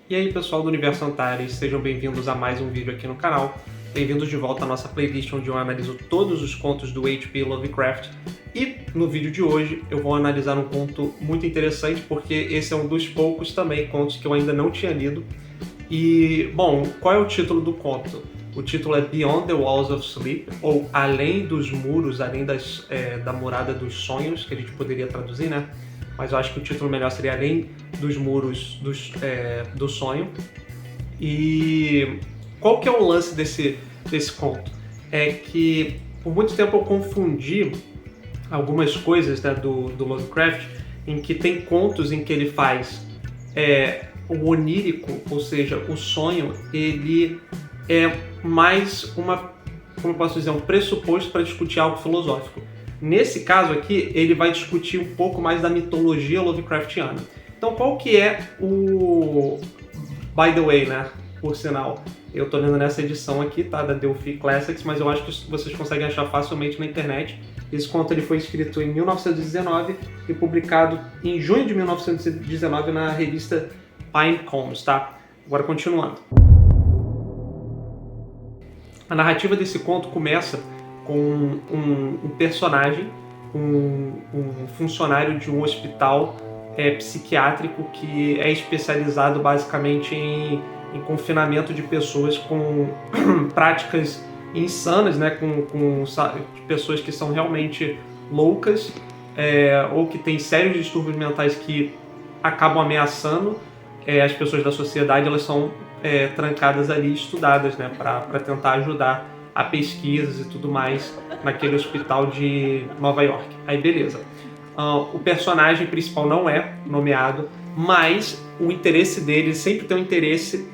E aí pessoal do Universo Antares, sejam bem-vindos a mais um vídeo aqui no canal. Bem-vindos de volta à nossa playlist onde eu analiso todos os contos do H.P. Lovecraft. E no vídeo de hoje eu vou analisar um conto muito interessante porque esse é um dos poucos também contos que eu ainda não tinha lido. E, bom, qual é o título do conto? O título é Beyond the Walls of Sleep, ou Além dos Muros, Além da Murada dos Sonhos, que a gente poderia traduzir, né? Mas eu acho que o título melhor seria Além dos Muros do Sonho. E qual que é o lance desse conto? É que por muito tempo eu confundi algumas coisas, né, do Lovecraft, em que tem contos em que ele faz o onírico, ou seja, o sonho, ele é mais como eu posso dizer, um pressuposto para discutir algo filosófico. Nesse caso aqui, ele vai discutir um pouco mais da mitologia Lovecraftiana. Então, qual que é o... By the way, né? Por sinal, eu tô lendo nessa edição aqui, tá? Da Delphi Classics, mas eu acho que vocês conseguem achar facilmente na internet. Esse conto ele foi escrito em 1919 e publicado em junho de 1919 na revista Pinecombs, tá? Agora, continuando. A narrativa desse conto começa com um personagem, um funcionário de um hospital psiquiátrico que é especializado basicamente em confinamento de pessoas com práticas insanas, né? com pessoas que são realmente loucas ou que têm sérios distúrbios mentais que acabam ameaçando as pessoas da sociedade. Elas são trancadas ali, estudadas, né? para tentar ajudar a pesquisas e tudo mais naquele hospital de Nova York. Aí beleza. O personagem principal não é nomeado, mas o interesse dele sempre tem um interesse,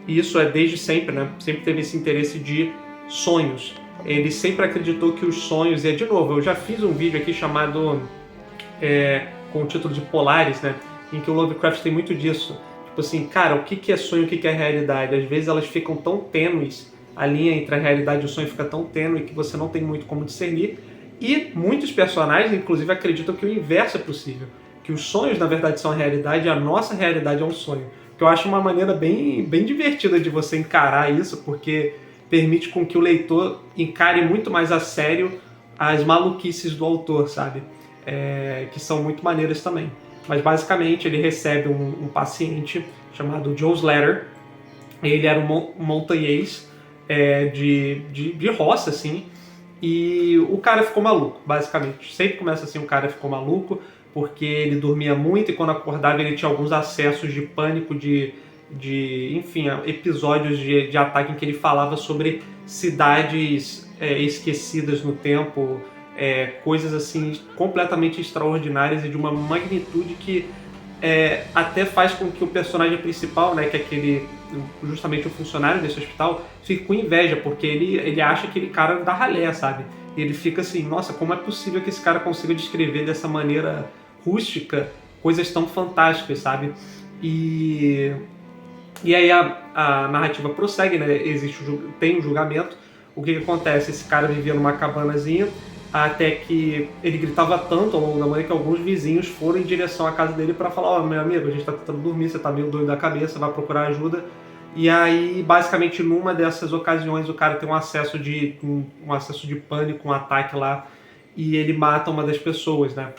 e isso é desde sempre, né? Sempre teve esse interesse de sonhos. Ele sempre acreditou que os sonhos, e de novo, eu já fiz um vídeo aqui chamado com o título de Polaris, né? Em que o Lovecraft tem muito disso. Tipo assim, cara, o que é sonho, o que é realidade? Às vezes elas ficam tão tênues, a linha entre a realidade e o sonho fica tão tênue que você não tem muito como discernir. E muitos personagens, inclusive, acreditam que o inverso é possível. Que os sonhos, na verdade, são a realidade e a nossa realidade é um sonho. Que eu acho uma maneira bem divertida de você encarar isso, porque permite com que o leitor encare muito mais a sério as maluquices do autor, sabe? Que são muito maneiras também. Mas, basicamente, ele recebe um paciente chamado Joe Slater. Ele era um montanhês de roça, assim, e o cara ficou maluco, basicamente. Sempre começa assim, o cara ficou maluco, porque ele dormia muito e quando acordava ele tinha alguns acessos de pânico, enfim, episódios de ataque em que ele falava sobre cidades esquecidas no tempo, coisas assim completamente extraordinárias e de uma magnitude que até faz com que o personagem principal, né, que é justamente o funcionário desse hospital, fique com inveja, porque ele acha aquele cara da ralé, sabe? E ele fica assim, nossa, como é possível que esse cara consiga descrever dessa maneira rústica coisas tão fantásticas, sabe? E aí a narrativa prossegue, né? Tem um julgamento. O que acontece? Esse cara vivia numa cabanazinha, até que ele gritava tanto ao longo da manhã que alguns vizinhos foram em direção à casa dele para falar: meu amigo, a gente tá tentando dormir, você tá meio doido da cabeça, vai procurar ajuda. E aí, basicamente, numa dessas ocasiões, o cara tem um acesso de pânico, um ataque lá, e ele mata uma das pessoas, né?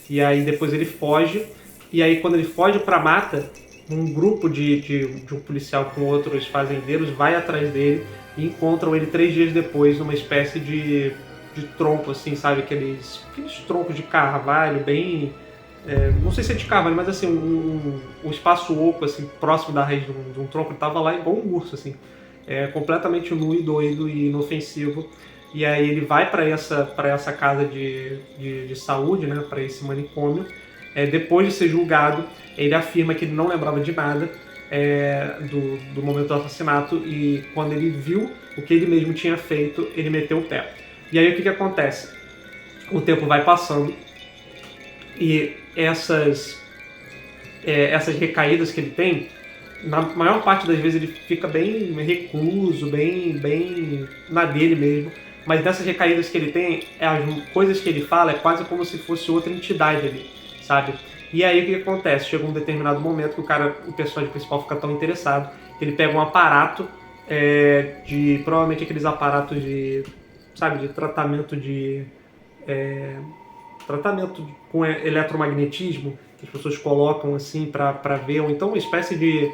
E aí depois ele foge, e aí quando ele foge pra mata, um grupo de um policial com outros fazendeiros vai atrás dele e encontram ele 3 dias depois numa espécie de tronco, assim, sabe? Aqueles troncos de carvalho, bem... não sei se é de carvalho, mas assim, um espaço oco, assim, próximo da raiz de um tronco, ele tava lá igual um urso, assim. Completamente nu e doido e inofensivo. E aí ele vai para essa casa de saúde, né? Para esse manicômio. Depois de ser julgado, ele afirma que ele não lembrava de nada do momento do assassinato, e quando ele viu o que ele mesmo tinha feito, ele meteu o pé. E aí o que acontece? O tempo vai passando e essas recaídas que ele tem, na maior parte das vezes ele fica bem recluso, bem na dele mesmo, mas dessas recaídas que ele tem, as coisas que ele fala é quase como se fosse outra entidade ali, sabe? E aí o que acontece? Chega um determinado momento que o personagem principal fica tão interessado que ele pega um aparato provavelmente aqueles aparatos de, sabe, de tratamento com eletromagnetismo que as pessoas colocam assim para ver, ou então uma espécie de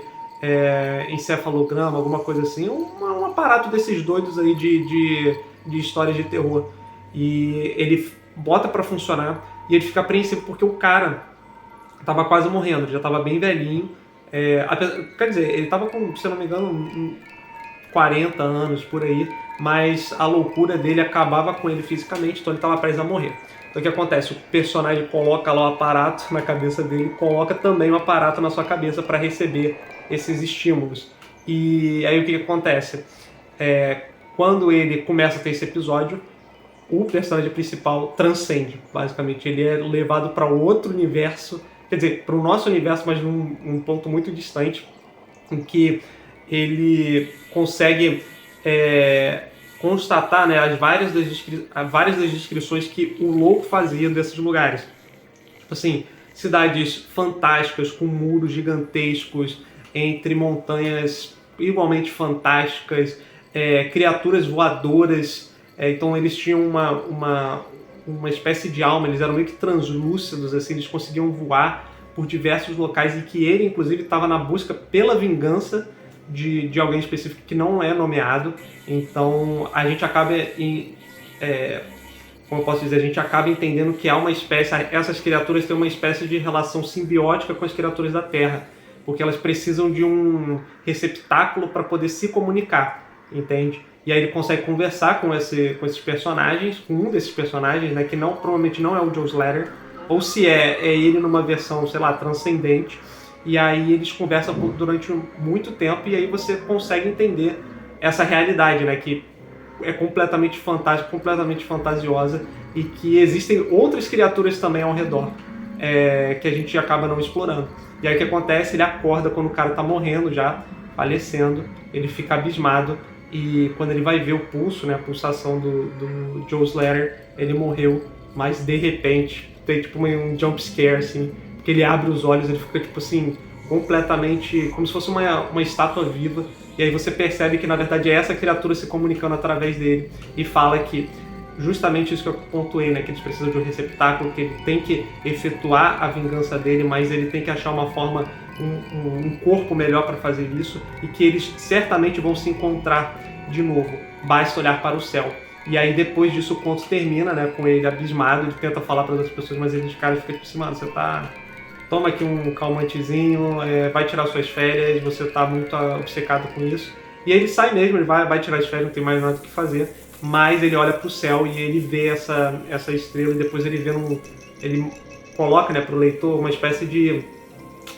encefalograma, alguma coisa assim, um aparato desses doidos aí de histórias de terror. E ele bota para funcionar e ele fica apreensivo porque o cara tava quase morrendo, já tava bem velhinho. Quer dizer, ele tava com, se eu não me engano, 40 anos por aí, mas a loucura dele acabava com ele fisicamente, então ele estava prestes a morrer. Então o que acontece? O personagem coloca lá o aparato na cabeça dele, coloca também o aparato na sua cabeça para receber esses estímulos. E aí o que acontece? Quando ele começa a ter esse episódio, o personagem principal transcende, basicamente. Ele é levado para outro universo, quer dizer, para o nosso universo, mas num ponto muito distante, em que ele consegue constatar, né, várias das descrições que o louco fazia desses lugares. Tipo assim, cidades fantásticas, com muros gigantescos, entre montanhas igualmente fantásticas, criaturas voadoras. Então eles tinham uma espécie de alma, eles eram meio que translúcidos, assim, eles conseguiam voar por diversos locais, e que ele, inclusive, estava na busca pela vingança de alguém específico que não é nomeado. Então a gente acaba como eu posso dizer, a gente acaba entendendo que há uma espécie, essas criaturas têm uma espécie de relação simbiótica com as criaturas da Terra, porque elas precisam de um receptáculo para poder se comunicar, entende? E aí ele consegue conversar com esses personagens, com um desses personagens, né, que provavelmente não é o Joe Slater, ou se é ele numa versão, sei lá, transcendente. E aí eles conversam durante muito tempo, e aí você consegue entender essa realidade, né, que é completamente fantástica, completamente fantasiosa, e que existem outras criaturas também ao redor, que a gente acaba não explorando. E aí o que acontece? Ele acorda quando o cara tá morrendo já, falecendo, ele fica abismado, e quando ele vai ver o pulso, né, a pulsação do Joe Slater, ele morreu, mas de repente tem tipo um jump scare, assim, porque ele abre os olhos, ele fica tipo assim, completamente, como se fosse uma estátua viva, e aí você percebe que na verdade é essa criatura se comunicando através dele, e fala que justamente isso que eu pontuei, né, que eles precisam de um receptáculo, que ele tem que efetuar a vingança dele, mas ele tem que achar uma forma, um corpo melhor para fazer isso, e que eles certamente vão se encontrar de novo, basta olhar para o céu. E aí depois disso o conto termina, né, com ele abismado, ele tenta falar para outras pessoas, mas eles, cara, ficam tipo assim, mano, você tá... Toma aqui um calmantezinho, vai tirar suas férias, você tá muito obcecado com isso. E aí ele sai mesmo, ele vai tirar as férias, não tem mais nada o que fazer, mas ele olha pro céu e ele vê essa estrela, e depois ele ele coloca, né, pro leitor uma espécie de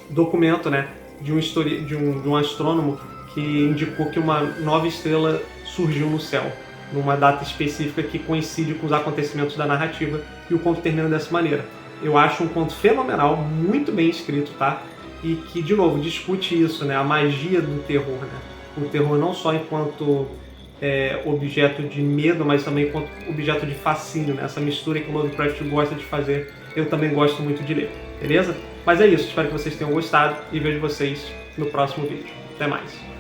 documento, né, de um astrônomo que indicou que uma nova estrela surgiu no céu, numa data específica que coincide com os acontecimentos da narrativa, e o conto termina dessa maneira. Eu acho um conto fenomenal, muito bem escrito, tá? E que, de novo, discute isso, né? A magia do terror, né? O terror não só enquanto objeto de medo, mas também enquanto objeto de fascínio, né? Essa mistura que o Lovecraft gosta de fazer, eu também gosto muito de ler, beleza? Mas é isso, espero que vocês tenham gostado e vejo vocês no próximo vídeo. Até mais!